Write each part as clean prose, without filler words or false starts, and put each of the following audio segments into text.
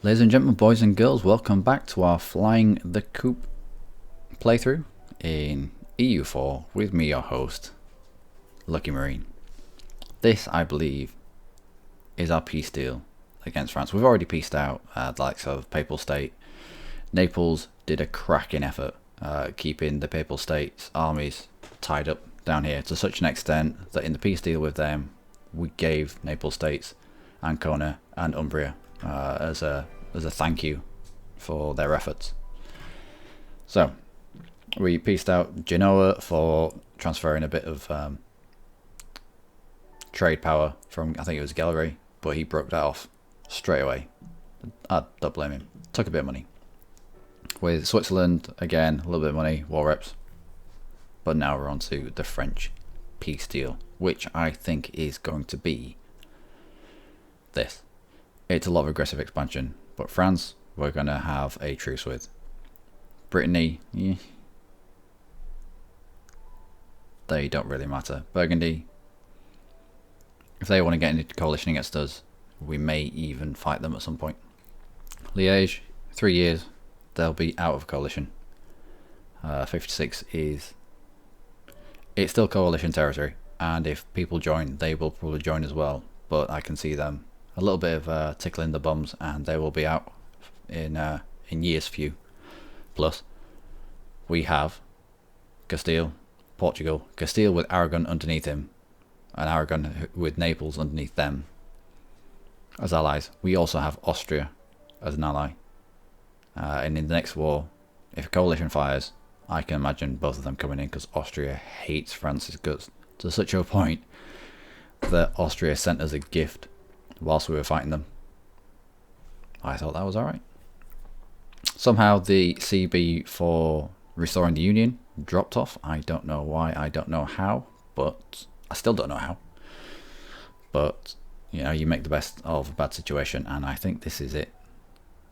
Ladies and gentlemen, boys and girls, welcome back to our Flying the Coup playthrough in EU4 with me, your host, Luckymarine. This, I believe, is our peace deal against France. We've already peaced out the likes of Papal State. Naples did a cracking effort keeping the Papal State's armies tied up down here to such an extent that in the peace deal with them, we gave Naples States, Ancona and Umbria as a thank you for their efforts. So we pieced out Genoa for transferring a bit of trade power from, I think it was Gallery, but he broke that off straight away. I don't blame him. Took a bit of money. With Switzerland, again, a little bit of money, war reps. But now we're on to the French peace deal, which I think is going to be this. It's a lot of aggressive expansion, but France, we're going to have a truce with. Brittany, they don't really matter. Burgundy, if they want to get into coalition against us, we may even fight them at some point. Liège, 3 years, they'll be out of coalition. 56 is, it's still coalition territory, and if people join, they will probably join as well, but I can see them a little bit of tickling the bums and they will be out in years few. Plus, we have Castile, Portugal, Castile with Aragon underneath him, and Aragon with Naples underneath them as allies. We also have Austria as an ally. And in the next war, if a coalition fires, I can imagine both of them coming in because Austria hates France's guts to such a point that Austria sent us a gift whilst we were fighting them. I thought that was alright. Somehow the CB for restoring the Union dropped off. I don't know why, I don't know how, but I still don't know how. But, you know, you make the best of a bad situation, and I think this is it.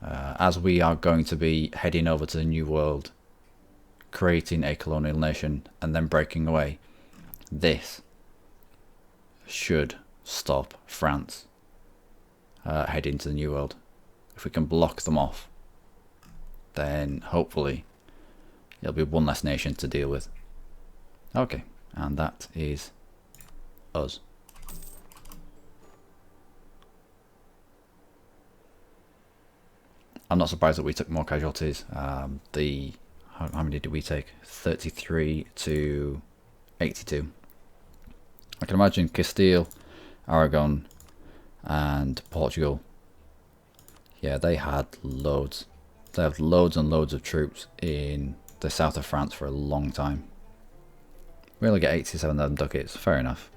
As we are going to be heading over to the New World, creating a colonial nation, and then breaking away, this should stop France heading to the New World. If we can block them off, then hopefully it'll be one less nation to deal with. Okay, and that is us. I'm not surprised that we took more casualties. How many did we take? 33 to 82. I can imagine Castile, Aragon and Portugal, yeah, they had loads. They have loads and loads of troops in the south of France for a long time. We only get 87,000 ducats, fair enough.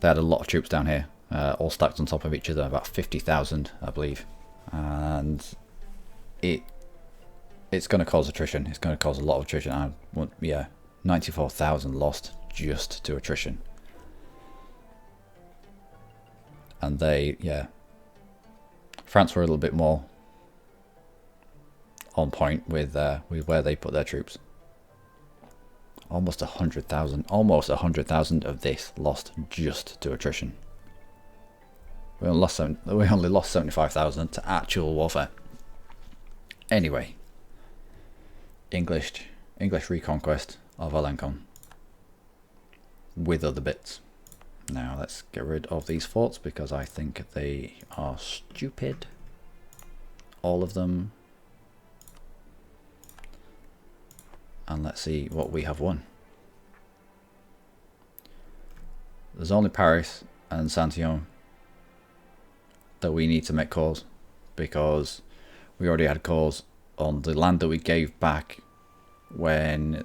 They had a lot of troops down here, all stacked on top of each other, about 50,000 I believe, and it's going to cause attrition. It's going to cause a lot of attrition. Yeah, 94,000 lost just to attrition. And they, yeah, France were a little bit more on point with where they put their troops. Almost 100,000 of this lost just to attrition. We only lost 75,000 to actual warfare. Anyway, English reconquest of Alencon with other bits. Now let's get rid of these forts because I think they are stupid. All of them. And let's see what we have won. There's only Paris and Saint-Ouen that we need to make calls, because we already had calls on the land that we gave back when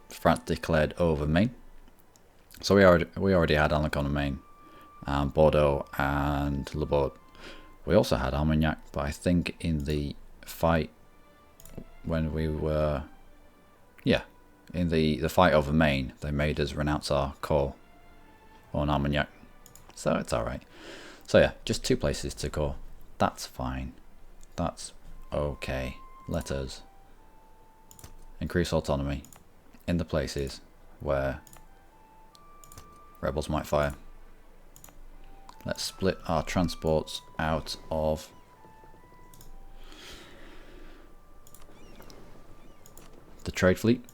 France declared over Maine. So we already had Alençon and Maine, and Bordeaux and Le Bordeaux. We also had Armagnac, but I think in the fight when we were, yeah, in the fight over Maine, they made us renounce our call on Armagnac. So it's alright. So yeah, just 2 places to call. That's fine. That's okay. Let us increase autonomy in the places where Rebels might fire. Let's split our transports out of the trade fleet.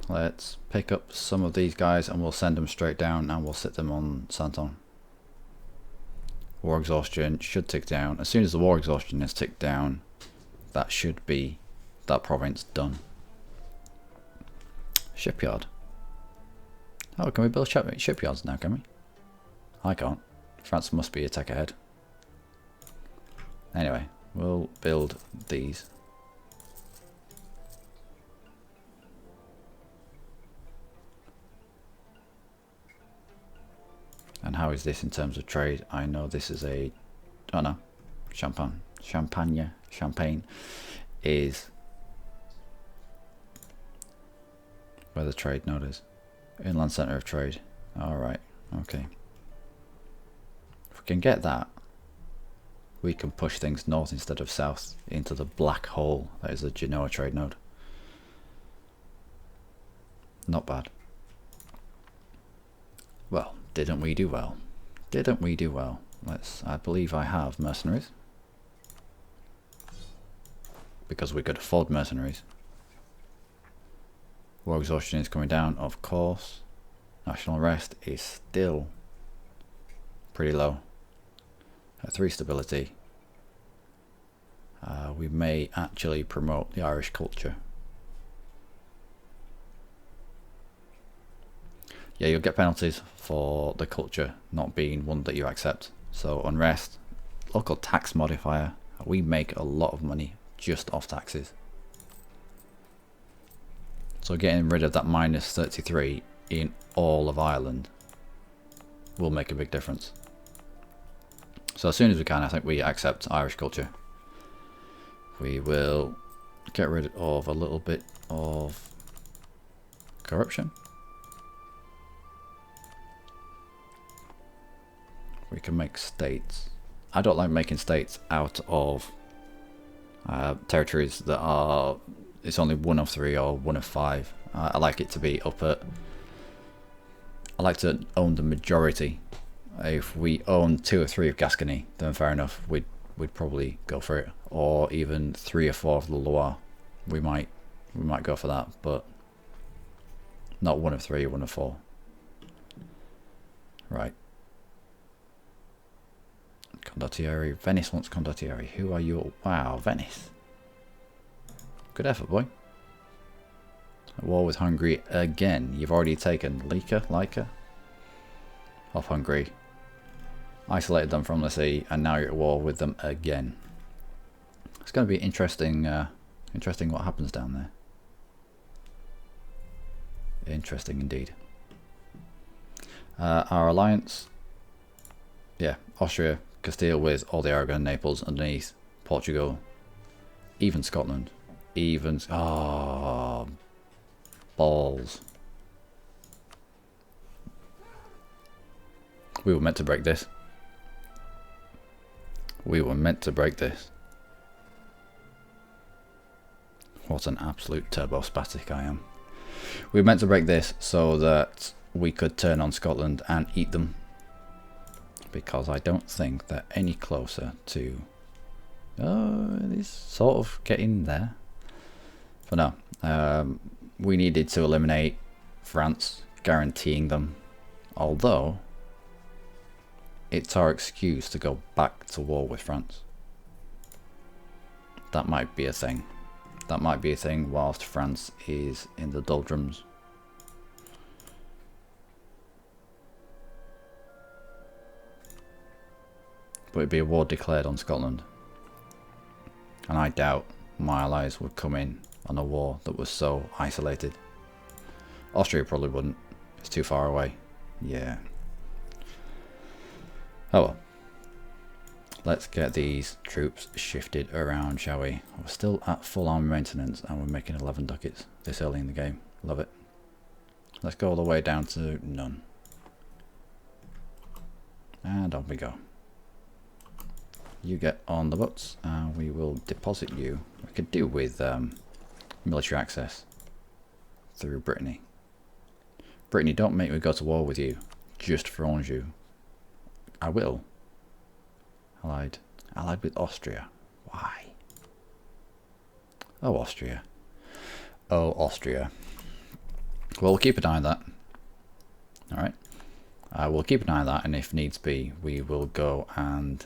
Let's pick up some of these guys and we'll send them straight down and we'll sit them on Santon. War exhaustion should tick down. As soon as the war exhaustion is ticked down, that should be that province done. Shipyard. Oh, can we build shipyards now, can we? I can't. France must be a tech ahead. Anyway, we'll build these. And how is this in terms of trade? I know this is a... oh no. Champagne is where the trade node is. Inland centre of trade. Alright, okay. If we can get that, we can push things north instead of south into the black hole that is the Genoa trade node. Not bad. Well, didn't we do well? Didn't we do well? I believe I have mercenaries. Because we could afford mercenaries. War exhaustion is coming down, of course. National rest is still pretty low. At 3 stability. We may actually promote the Irish culture. Yeah, you'll get penalties for the culture not being one that you accept. So unrest, local tax modifier. We make a lot of money just off taxes. So getting rid of that minus 33 in all of Ireland will make a big difference. So as soon as we can, I think we accept Irish culture. We will get rid of a little bit of corruption. We can make states. I don't like making states out of territories that are, it's only 1 of 3 or 1 of 5. I like it to be up at, I like to own the majority. If we own 2 or 3 of Gascony, then fair enough, we'd probably go for it. Or even 3 or 4 of the Loire. We might go for that, but not 1 of 3 or 1 of 4. Right. Condottieri. Venice wants Condottieri. Who are you? Wow, Venice. Good effort, boy. At war with Hungary again. You've already taken Lika off Hungary. Isolated them from the sea, and now you're at war with them again. It's going to be interesting. Interesting what happens down there. Interesting indeed. Our alliance. Yeah, Austria, Castile with all the Aragon and Naples underneath, Portugal, even Scotland, even... oh, balls. We were meant to break this. We were meant to break this. What an absolute turbo-spastic I am. We were meant to break this so that we could turn on Scotland and eat them. Because I don't think they're any closer to... oh, it is sort of getting there. But no, we needed to eliminate France, guaranteeing them. Although, it's our excuse to go back to war with France. That might be a thing. That might be a thing whilst France is in the doldrums. But it'd be a war declared on Scotland. And I doubt my allies would come in on a war that was so isolated. Austria probably wouldn't. It's too far away. Yeah. Oh well. Let's get these troops shifted around, shall we? We're still at full army maintenance and we're making 11 ducats this early in the game. Love it. Let's go all the way down to none. And on we go. You get on the boats and we will deposit you. We could do with military access through Brittany. Brittany, don't make me go to war with you just for Anjou. I will. Allied with Austria. Why? Oh, Austria. Oh, Austria. Well, we'll keep an eye on that. Alright. We'll keep an eye on that, and if needs be, we will go and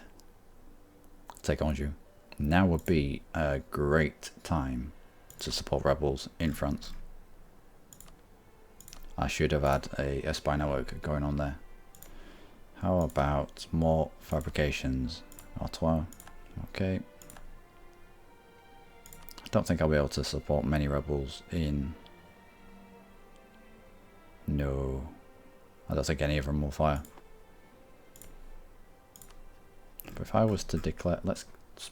take Anjou. Now would be a great time to support rebels in France. I should have had a spy network going on there. How about more fabrications? Ottawa. Okay. I don't think I'll be able to support many rebels in... No. I don't think any of them will fire. But if I was to declare... Let's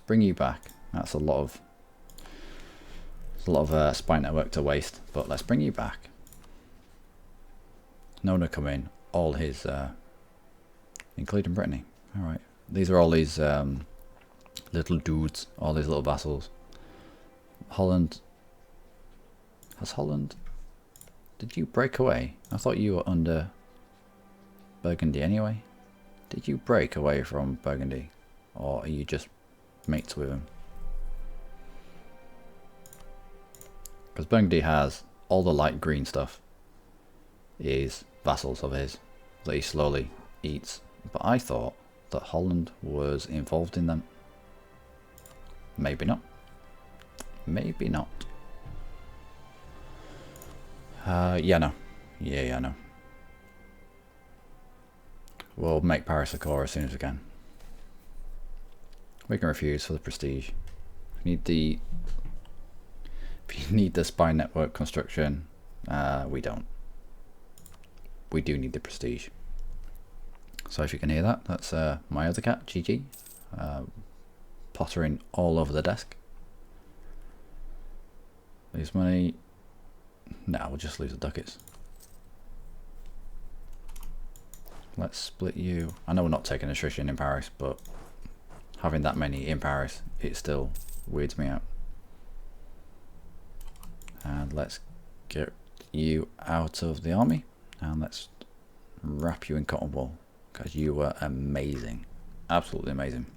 bring you back. That's a lot of... It's a lot of spy network to waste. But let's bring you back. Nona come in. All his... including Brittany. Alright. These are all these little dudes. All these little vassals. Holland... Has Holland... Did you break away? I thought you were under Burgundy anyway. Did you break away from Burgundy? Or are you just mates with him? Because Burgundy has all the light green stuff is vassals of his that he slowly eats. But I thought that Holland was involved in them. Maybe not. Maybe not. Yeah, no. Yeah, no. We'll make Paris a core as soon as we can. We can refuse for the prestige. We need the... If you need the spy network construction, we don't. We do need the prestige. So if you can hear that, that's my other cat, Gigi, pottering all over the desk. Lose money. No, we'll just lose the ducats. Let's split you. I know we're not taking attrition in Paris, but having that many in Paris, it still weirds me out. And let's get you out of the army, and let's wrap you in cotton wool, because you were amazing. Absolutely amazing.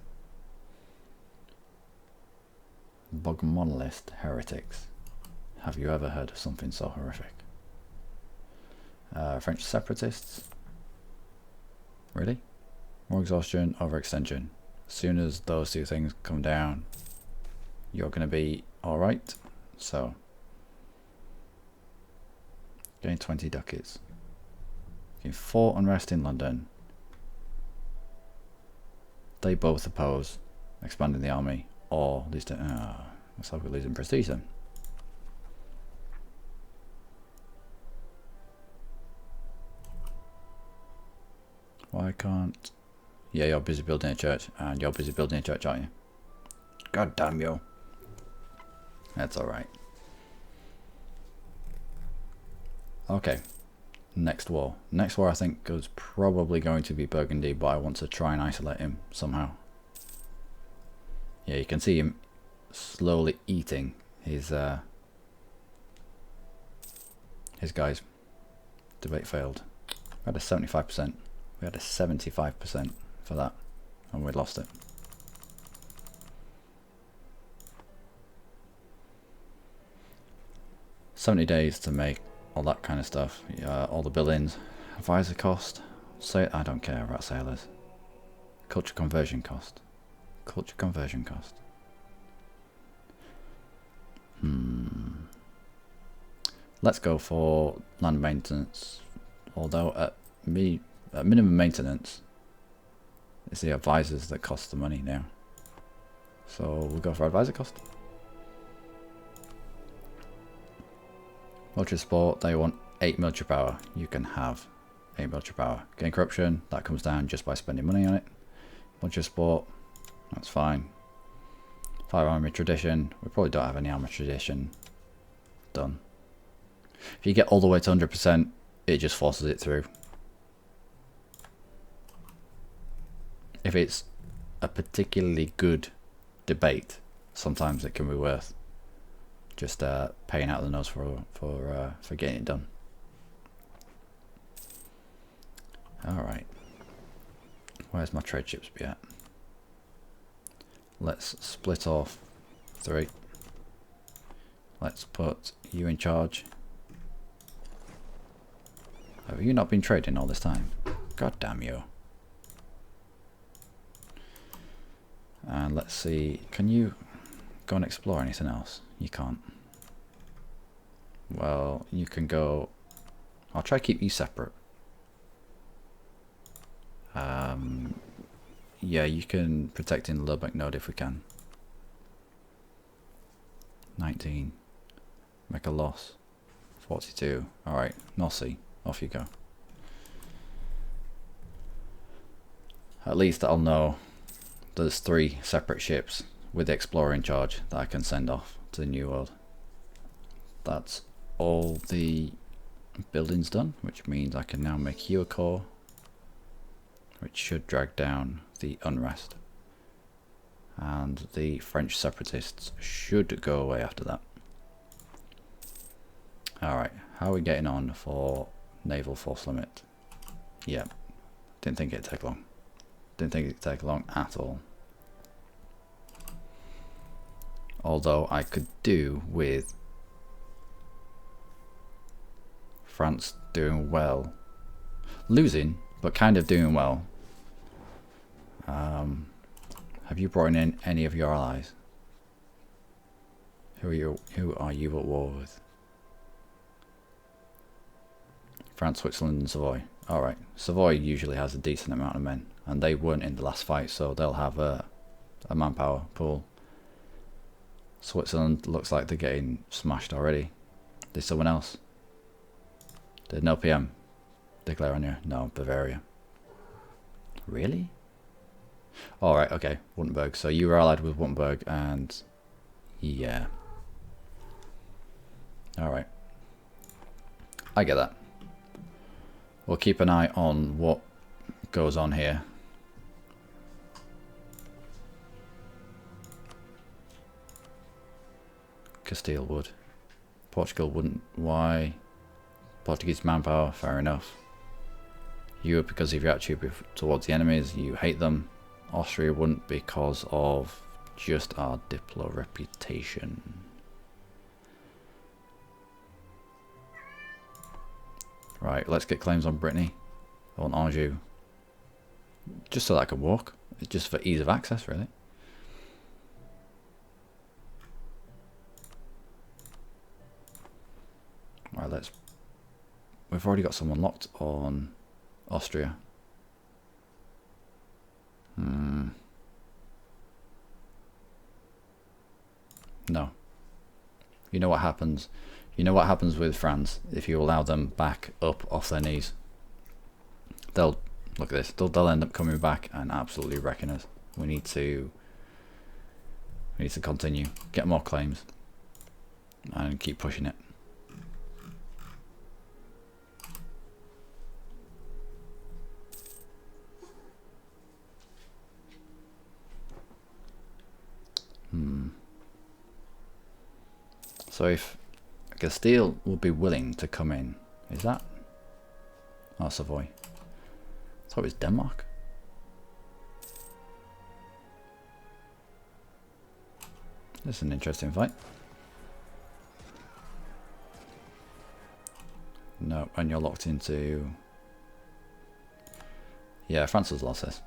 Bogmonolist heretics. Have you ever heard of something so horrific? French separatists. Really? More exhaustion, overextension. As soon as those two things come down, you're going to be alright. So, gain 20 ducats. Gain 4 unrest in London. They both oppose expanding the army, or at least, looks like we're losing prestige then. Why can't... Yeah, you're busy building a church, and you're busy building a church, aren't you? God damn you. That's alright. Okay. Next war. Next war I think is probably going to be Burgundy, but I want to try and isolate him somehow. Yeah, you can see him slowly eating his guys. Debate failed. We had a 75%. We had a 75% for that, and we lost it. $70 days to make all that kind of stuff. All the buildings. Advisor cost. Say I don't care about sailors. Culture conversion cost. Culture conversion cost. Let's go for land maintenance. Although at minimum maintenance, it's the advisors that cost the money now. So we'll go for advisor cost. Military support, they want 8 military power. You can have 8 military power. Gain corruption, that comes down just by spending money on it. Military support, that's fine. 5 army tradition, we probably don't have any army tradition. Done. If you get all the way to 100%, it just forces it through. If it's a particularly good debate, sometimes it can be worth just paying out the nose for getting it done. Alright. Where's my trade ships be at? Let's split off 3. Let's put you in charge. Have you not been trading all this time? God damn you. And let's see, can you go and explore anything else? You can't. Well, you can go... I'll try to keep you separate. Yeah, you can protect in the Lubbock node if we can. 19. Make a loss. 42. Alright, North Sea. Off you go. At least I'll know there's 3 separate ships with the Explorer in charge that I can send off to the New World. That's all the buildings done, which means I can now make you a core, which should drag down the unrest. And the French separatists should go away after that. Alright, how are we getting on for naval force limit? Yeah, didn't think it'd take long. Didn't think it'd take long at all. Although I could do with France doing well. Losing, but kind of doing well. Have you brought in any of your allies? Who are you at war with? France, Switzerland and Savoy. Alright, Savoy usually has a decent amount of men, and they weren't in the last fight, so they'll have a manpower pool. Switzerland looks like they're getting smashed already. There's someone else. There's no PM. Declare on you. No, Bavaria. Really? Alright, okay. Württemberg. So you were allied with Württemberg and... yeah. Alright. I get that. We'll keep an eye on what goes on here. Castile would. Portugal wouldn't. Why? Portuguese manpower, fair enough. Europe because of your attitude towards the enemies, you hate them. Austria wouldn't because of just our Diplo reputation. Right, let's get claims on Brittany. I want Anjou. Just so that I can walk. It's just for ease of access, really. Right, let's... We've already got someone locked on Austria. No. You know what happens? You know what happens with France if you allow them back up off their knees? They'll... Look at this. They'll end up coming back and absolutely wrecking us. We need to continue. Get more claims. And keep pushing it. So if Castile would be willing to come in, is that? Oh, Savoy. I thought it was Denmark. This is an interesting fight. No, and you're locked into... Yeah, France has lost this.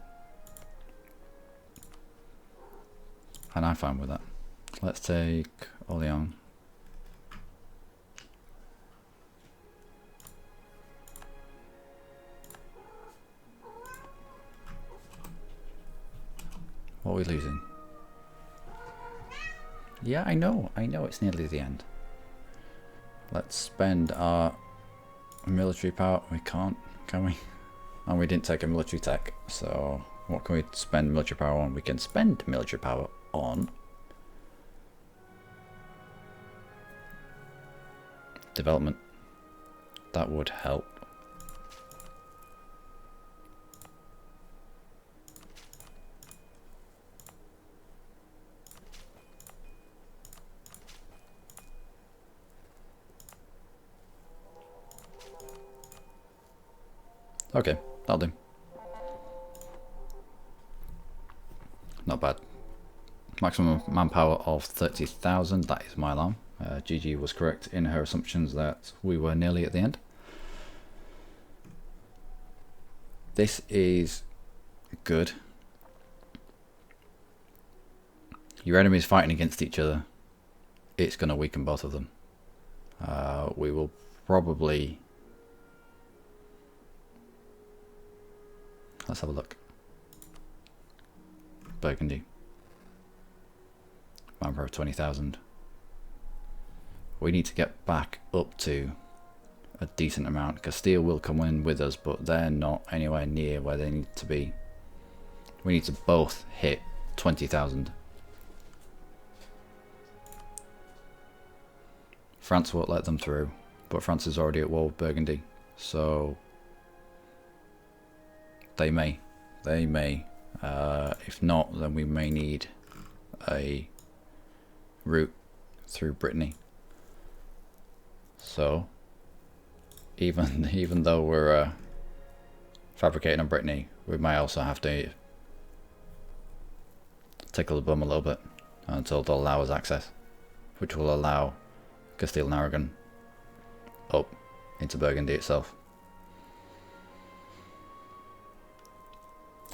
And I'm fine with that. Let's take Orléans. What are we losing? Yeah, I know it's nearly the end. Let's spend our military power. We can't, can we? And we didn't take a military tech, so what can we spend military power on? We can spend military power on development. That would help. Okay, That'll do. Not bad. Maximum manpower of 30,000. That is my alarm. GG was correct in her assumptions that we were nearly at the end. This is good. Your enemies fighting against each other, it's going to weaken both of them. We will probably... Let's have a look. Burgundy. Manpower of 20,000. We need to get back up to a decent amount. Castile will come in with us, but they're not anywhere near where they need to be. We need to both hit 20,000. France won't let them through, but France is already at war with Burgundy, so they may. If not, then we may need a route through Brittany. So even though we're fabricating on Brittany, we might also have to tickle the bum a little bit until they'll allow us access, which will allow Castile and Aragon up into Burgundy itself.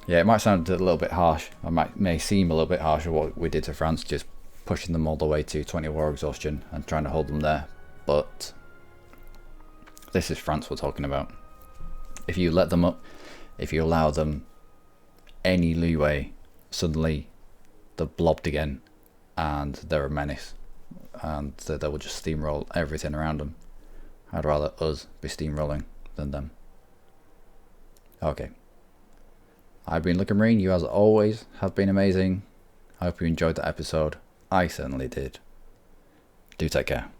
Yeah, it might sound a little bit harsh. May seem a little bit harsh of what we did to France, just pushing them all the way to 20 war exhaustion and trying to hold them there. But this is France we're talking about. If you let them up, if you allow them any leeway, suddenly they're blobbed again and they're a menace. And they will just steamroll everything around them. I'd rather us be steamrolling than them. Okay. I've been Luckymarine. You as always have been amazing. I hope you enjoyed that episode. I certainly did. Do take care.